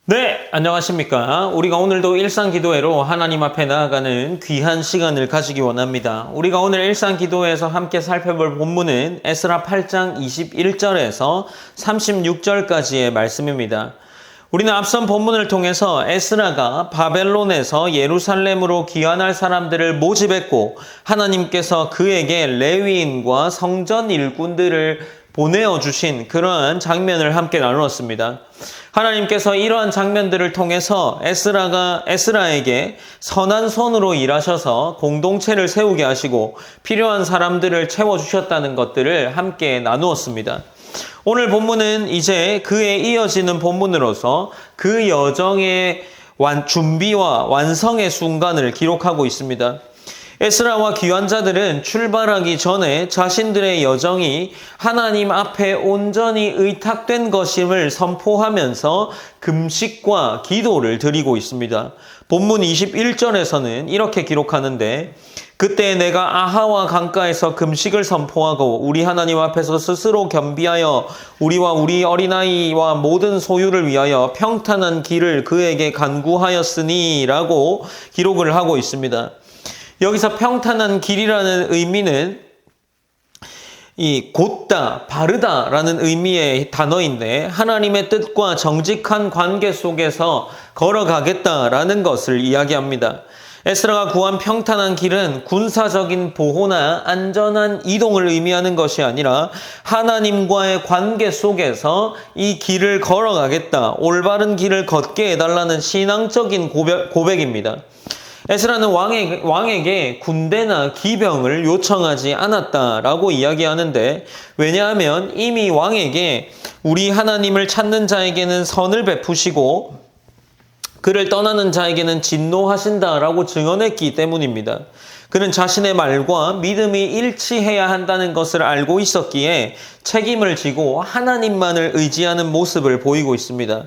네, 안녕하십니까. 우리가 오늘도 일상기도회로 하나님 앞에 나아가는 귀한 시간을 가지기 원합니다. 우리가 오늘 일상기도회에서 함께 살펴볼 본문은 에스라 8장 21절에서 36절까지의 말씀입니다. 우리는 앞선 본문을 통해서 에스라가 바벨론에서 예루살렘으로 귀환할 사람들을 모집했고 하나님께서 그에게 레위인과 성전 일꾼들을 보내어 주신 그러한 장면을 함께 나누었습니다. 하나님께서 이러한 장면들을 통해서 에스라에게 선한 손으로 일하셔서 공동체를 세우게 하시고 필요한 사람들을 채워주셨다는 것들을 함께 나누었습니다. 오늘 본문은 이제 그에 이어지는 본문으로서 그 여정의 준비와 완성의 순간을 기록하고 있습니다. 에스라와 귀환자들은 출발하기 전에 자신들의 여정이 하나님 앞에 온전히 의탁된 것임을 선포하면서 금식과 기도를 드리고 있습니다. 본문 21절에서는 이렇게 기록하는데 그때 내가 아하와 강가에서 금식을 선포하고 우리 하나님 앞에서 스스로 겸비하여 우리와 우리 어린아이와 모든 소유를 위하여 평탄한 길을 그에게 간구하였으니 라고 기록을 하고 있습니다. 여기서 평탄한 길이라는 의미는 이 곧다, 바르다라는 의미의 단어인데 하나님의 뜻과 정직한 관계 속에서 걸어가겠다라는 것을 이야기합니다. 에스라가 구한 평탄한 길은 군사적인 보호나 안전한 이동을 의미하는 것이 아니라 하나님과의 관계 속에서 이 길을 걸어가겠다, 올바른 길을 걷게 해달라는 신앙적인 고백입니다. 에스라는 왕에게 군대나 기병을 요청하지 않았다라고 이야기하는데 왜냐하면 이미 왕에게 우리 하나님을 찾는 자에게는 선을 베푸시고 그를 떠나는 자에게는 진노하신다라고 증언했기 때문입니다. 그는 자신의 말과 믿음이 일치해야 한다는 것을 알고 있었기에 책임을 지고 하나님만을 의지하는 모습을 보이고 있습니다.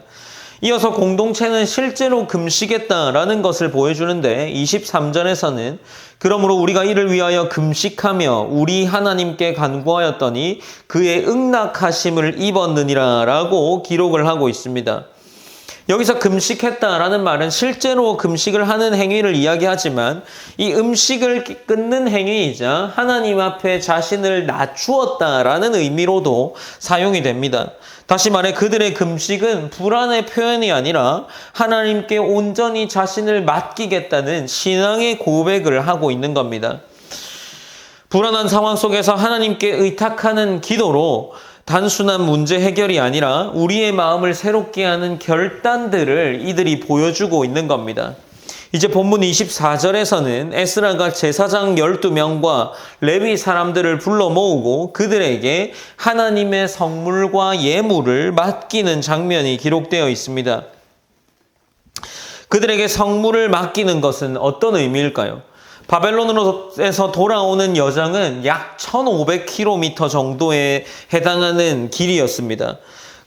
이어서 공동체는 실제로 금식했다라는 것을 보여주는데 23절에서는 그러므로 우리가 이를 위하여 금식하며 우리 하나님께 간구하였더니 그의 응낙하심을 입었느니라 라고 기록을 하고 있습니다. 여기서 금식했다라는 말은 실제로 금식을 하는 행위를 이야기하지만 이 음식을 끊는 행위이자 하나님 앞에 자신을 낮추었다라는 의미로도 사용이 됩니다. 다시 말해 그들의 금식은 불안의 표현이 아니라 하나님께 온전히 자신을 맡기겠다는 신앙의 고백을 하고 있는 겁니다. 불안한 상황 속에서 하나님께 의탁하는 기도로 단순한 문제 해결이 아니라 우리의 마음을 새롭게 하는 결단들을 이들이 보여주고 있는 겁니다. 이제 본문 24절에서는 에스라가 제사장 12명과 레위 사람들을 불러 모으고 그들에게 하나님의 성물과 예물을 맡기는 장면이 기록되어 있습니다. 그들에게 성물을 맡기는 것은 어떤 의미일까요? 바벨론에서 돌아오는 여정은 약 1500km 정도에 해당하는 길이었습니다.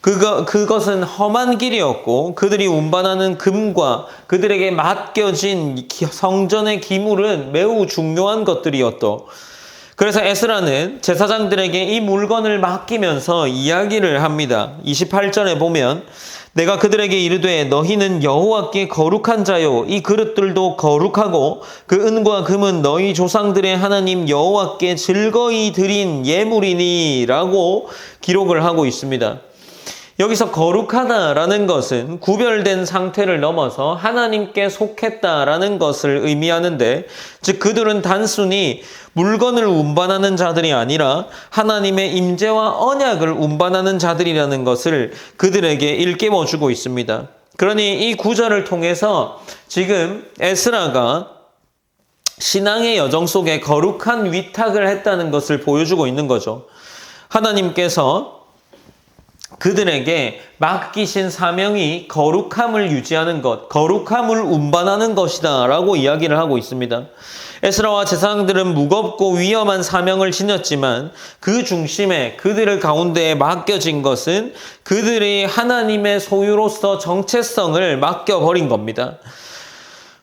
그것은 험한 길이었고 그들이 운반하는 금과 그들에게 맡겨진 성전의 기물은 매우 중요한 것들이었죠. 그래서 에스라는 제사장들에게 이 물건을 맡기면서 이야기를 합니다. 28절에 보면 내가 그들에게 이르되 너희는 여호와께 거룩한 자요 이 그릇들도 거룩하고 그 은과 금은 너희 조상들의 하나님 여호와께 즐거이 드린 예물이니 라고 기록을 하고 있습니다. 여기서 거룩하다라는 것은 구별된 상태를 넘어서 하나님께 속했다라는 것을 의미하는데 즉 그들은 단순히 물건을 운반하는 자들이 아니라 하나님의 임재와 언약을 운반하는 자들이라는 것을 그들에게 일깨워주고 있습니다. 그러니 이 구절을 통해서 지금 에스라가 신앙의 여정 속에 거룩한 위탁을 했다는 것을 보여주고 있는 거죠. 하나님께서 그들에게 맡기신 사명이 거룩함을 유지하는 것, 거룩함을 운반하는 것이다 라고 이야기를 하고 있습니다. 에스라와 제사장들은 무겁고 위험한 사명을 지녔지만 그 중심에 그들의 가운데에 맡겨진 것은 그들이 하나님의 소유로서 정체성을 맡겨버린 겁니다.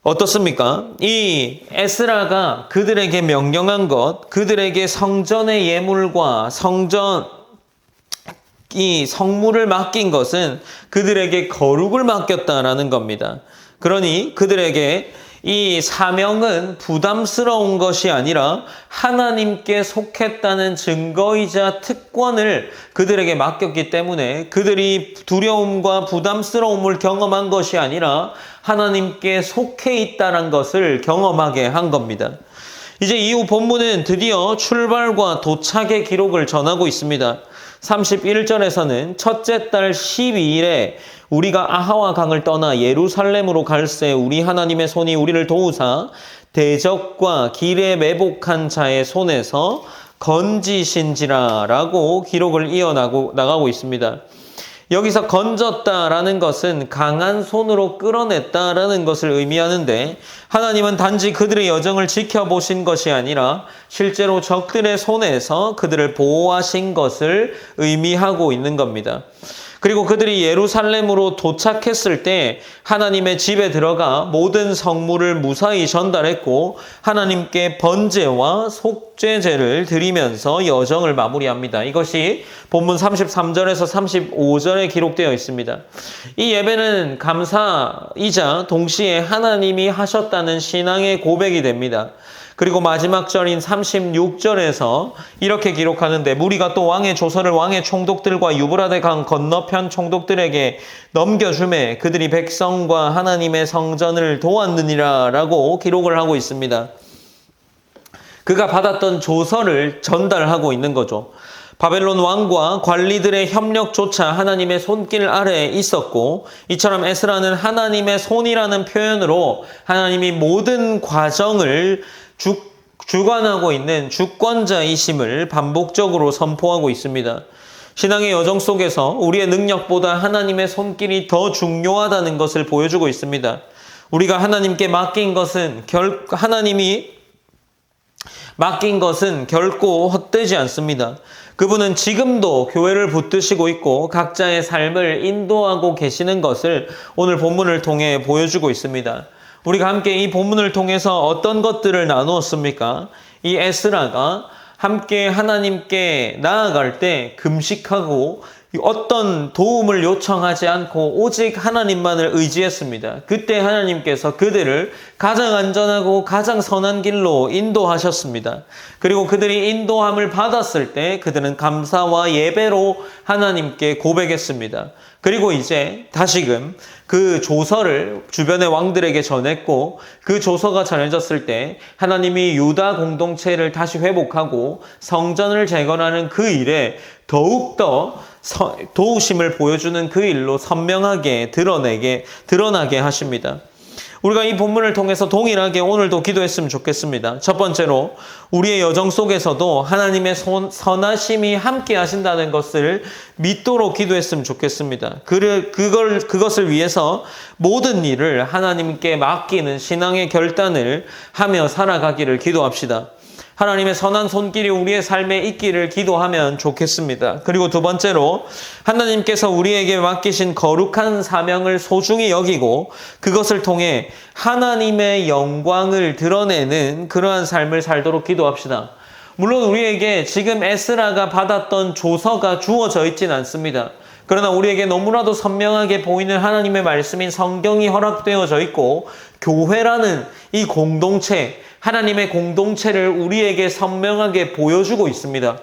어떻습니까? 이 에스라가 그들에게 명령한 것, 그들에게 성전의 예물과 이 성물을 맡긴 것은 그들에게 거룩을 맡겼다라는 겁니다. 그러니 그들에게 이 사명은 부담스러운 것이 아니라 하나님께 속했다는 증거이자 특권을 그들에게 맡겼기 때문에 그들이 두려움과 부담스러움을 경험한 것이 아니라 하나님께 속해 있다는 것을 경험하게 한 겁니다. 이제 이후 본문은 드디어 출발과 도착의 기록을 전하고 있습니다. 31절에서는 첫째 달 12일에 우리가 아하와 강을 떠나 예루살렘으로 갈새 우리 하나님의 손이 우리를 도우사 대적과 길에 매복한 자의 손에서 건지신지라라고 기록을 이어나가고 있습니다. 여기서 건졌다라는 것은 강한 손으로 끌어냈다라는 것을 의미하는데 하나님은 단지 그들의 여정을 지켜보신 것이 아니라 실제로 적들의 손에서 그들을 보호하신 것을 의미하고 있는 겁니다. 그리고 그들이 예루살렘으로 도착했을 때 하나님의 집에 들어가 모든 성물을 무사히 전달했고 하나님께 번제와 속죄제를 드리면서 여정을 마무리합니다. 이것이 본문 33절에서 35절에 기록되어 있습니다. 이 예배는 감사이자 동시에 하나님이 하셨다는 신앙의 고백이 됩니다. 그리고 마지막 절인 36절에서 이렇게 기록하는데 무리가 또 왕의 조서를 왕의 총독들과 유브라데 강 건너편 총독들에게 넘겨주매 그들이 백성과 하나님의 성전을 도왔느니라 라고 기록을 하고 있습니다. 그가 받았던 조서를 전달하고 있는 거죠. 바벨론 왕과 관리들의 협력조차 하나님의 손길 아래에 있었고 이처럼 에스라는 하나님의 손이라는 표현으로 하나님이 모든 과정을 주관하고 있는 주권자이심을 반복적으로 선포하고 있습니다. 신앙의 여정 속에서 우리의 능력보다 하나님의 손길이 더 중요하다는 것을 보여주고 있습니다. 우리가 하나님께 맡긴 것은 결코 헛되지 않습니다. 그분은 지금도 교회를 붙드시고 있고 각자의 삶을 인도하고 계시는 것을 오늘 본문을 통해 보여주고 있습니다. 우리가 함께 이 본문을 통해서 어떤 것들을 나누었습니까? 이 에스라가 함께 하나님께 나아갈 때 금식하고 어떤 도움을 요청하지 않고 오직 하나님만을 의지했습니다. 그때 하나님께서 그들을 가장 안전하고 가장 선한 길로 인도하셨습니다. 그리고 그들이 인도함을 받았을 때 그들은 감사와 예배로 하나님께 고백했습니다. 그리고 이제 다시금 그 조서를 주변의 왕들에게 전했고 그 조서가 전해졌을 때 하나님이 유다 공동체를 다시 회복하고 성전을 재건하는 그 일에 더욱더 도우심을 보여주는 그 일로 선명하게 드러나게 하십니다. 우리가 이 본문을 통해서 동일하게 오늘도 기도했으면 좋겠습니다. 첫 번째로 우리의 여정 속에서도 하나님의 선하심이 함께 하신다는 것을 믿도록 기도했으면 좋겠습니다. 그것을 위해서 모든 일을 하나님께 맡기는 신앙의 결단을 하며 살아가기를 기도합시다. 하나님의 선한 손길이 우리의 삶에 있기를 기도하면 좋겠습니다. 그리고 두 번째로 하나님께서 우리에게 맡기신 거룩한 사명을 소중히 여기고 그것을 통해 하나님의 영광을 드러내는 그러한 삶을 살도록 기도합시다. 물론 우리에게 지금 에스라가 받았던 조서가 주어져 있진 않습니다. 그러나 우리에게 너무나도 선명하게 보이는 하나님의 말씀인 성경이 허락되어져 있고 교회라는 이 공동체, 하나님의 공동체를 우리에게 선명하게 보여주고 있습니다.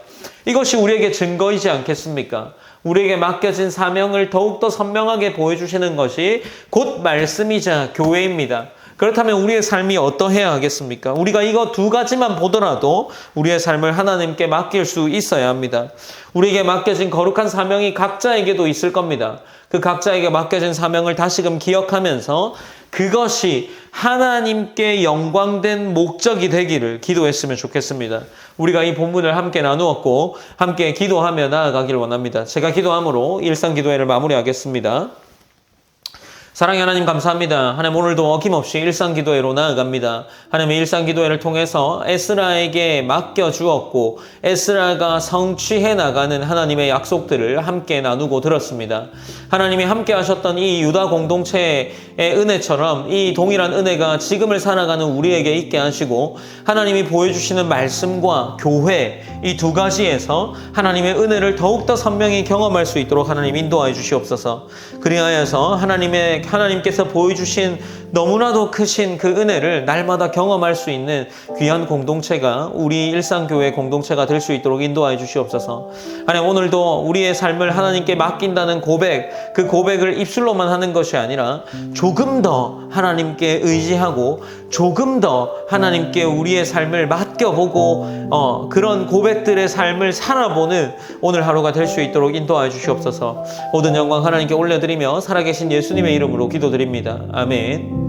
이것이 우리에게 증거이지 않겠습니까? 우리에게 맡겨진 사명을 더욱더 선명하게 보여주시는 것이 곧 말씀이자 교회입니다. 그렇다면 우리의 삶이 어떠해야 하겠습니까? 우리가 이거 두 가지만 보더라도 우리의 삶을 하나님께 맡길 수 있어야 합니다. 우리에게 맡겨진 거룩한 사명이 각자에게도 있을 겁니다. 그 각자에게 맡겨진 사명을 다시금 기억하면서 그것이 하나님께 영광된 목적이 되기를 기도했으면 좋겠습니다. 우리가 이 본문을 함께 나누었고 함께 기도하며 나아가기를 원합니다. 제가 기도함으로 일상기도회를 마무리하겠습니다. 사랑의 하나님 감사합니다. 하나님 오늘도 어김없이 일상기도회로 나아갑니다. 하나님의 일상기도회를 통해서 에스라에게 맡겨주었고 에스라가 성취해 나가는 하나님의 약속들을 함께 나누고 들었습니다. 하나님이 함께 하셨던 이 유다 공동체의 은혜처럼 이 동일한 은혜가 지금을 살아가는 우리에게 있게 하시고 하나님이 보여주시는 말씀과 교회 이 두 가지에서 하나님의 은혜를 더욱더 선명히 경험할 수 있도록 하나님 인도하여 주시옵소서. 그리하여서 하나님께서 보여주신 너무나도 크신 그 은혜를 날마다 경험할 수 있는 귀한 공동체가 우리 일상교회 공동체가 될 수 있도록 인도하여 주시옵소서. 하나님 오늘도 우리의 삶을 하나님께 맡긴다는 고백, 그 고백을 입술로만 하는 것이 아니라 조금 더 하나님께 의지하고 조금 더 하나님께 우리의 삶을 맡겨보고 그런 고백들의 삶을 살아보는 오늘 하루가 될 수 있도록 인도하여 주시옵소서. 모든 영광 하나님께 올려드리며 살아계신 예수님의 이름으로 기도드립니다. 아멘.